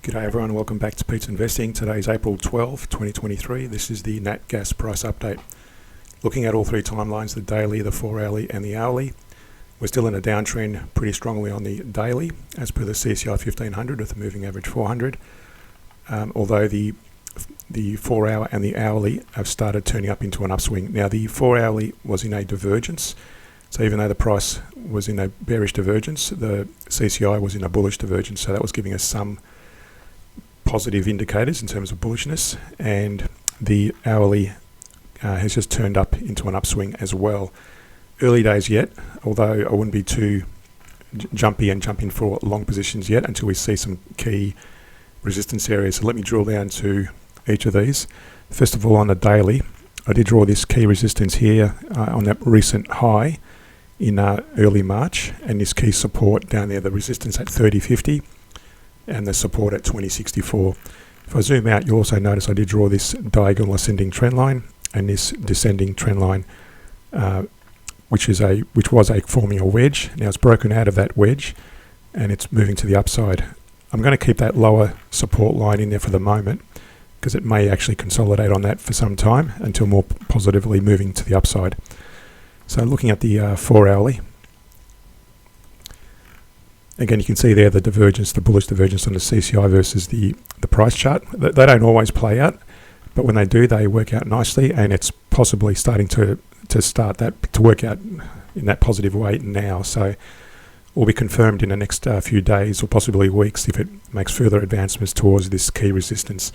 G'day everyone, welcome back to Pete's Investing. Today is April 12, 2023. This is the Nat Gas price update. Looking at all three timelines, the daily, the 4 hourly and the hourly. We're still in a downtrend pretty strongly on the daily as per the CCI 1500 with the moving average 400. Although the 4 hour and the hourly have started turning up into an upswing. Now the 4 hourly was in a divergence. So even though the price was in a bearish divergence, the CCI was in a bullish divergence. So that was giving us some positive indicators in terms of bullishness, and the hourly has just turned up into an upswing as well. Early days yet, although I wouldn't be too jumpy and jump in for long positions yet until we see some key resistance areas. So let me drill down to each of these. First of all, on the daily, I did draw this key resistance here on that recent high in early March, and this key support down there, the resistance at 30.50 and the support at 20.64. If I zoom out, you also notice I did draw this diagonal ascending trend line and this descending trend line, which was a forming a wedge. Now it's broken out of that wedge and it's moving to the upside. I'm going to keep that lower support line in there for the moment because it may actually consolidate on that for some time until more positively moving to the upside. So looking at the 4 hourly, again, you can see there the divergence, the bullish divergence on the CCI versus the price chart. They don't always play out, but when they do, they work out nicely, and it's possibly starting to work out in that positive way now. So will be confirmed in the next few days or possibly weeks if it makes further advancements towards this key resistance.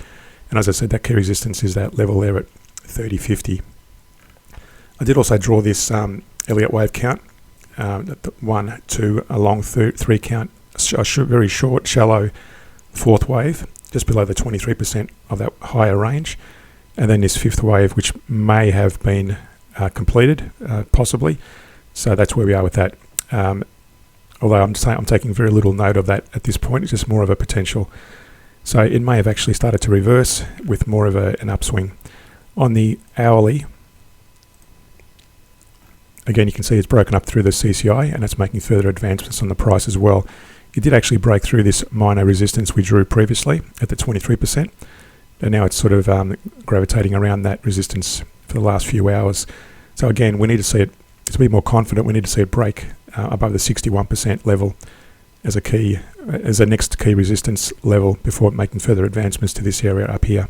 And as I said, that key resistance is that level there at 30.50. I did also draw this Elliott wave count. 1, 2, a long 3 count, a very short, shallow fourth wave, just below the 23% of that higher range, and then this fifth wave, which may have been completed, possibly. So that's where we are with that. Although I'm taking very little note of that at this point. It's just more of a potential. So it may have actually started to reverse with more of an upswing. On the hourly, again, you can see it's broken up through the CCI and it's making further advancements on the price as well. It did actually break through this minor resistance we drew previously at the 23%, and now it's sort of gravitating around that resistance for the last few hours. So again, we need to see it, to be more confident, we need to see it break above the 61% level as a next key resistance level before making further advancements to this area up here.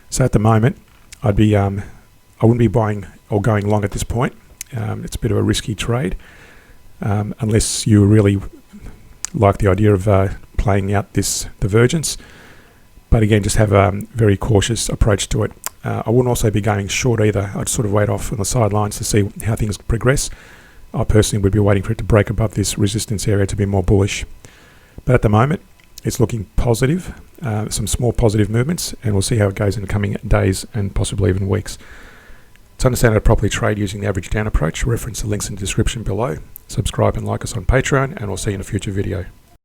So at the moment, I wouldn't be buying or going long at this point. It's a bit of a risky trade unless you really like the idea of playing out this divergence. But again, just have a very cautious approach to it. I wouldn't also be going short either. I'd sort of wait off on the sidelines to see how things progress. I personally would be waiting for it to break above this resistance area to be more bullish. But at the moment, it's looking positive, some small positive movements, and we'll see how it goes in the coming days and possibly even weeks. To understand how to properly trade using the average down approach, reference the links in the description below. Subscribe and like us on Patreon, and we'll see you in a future video.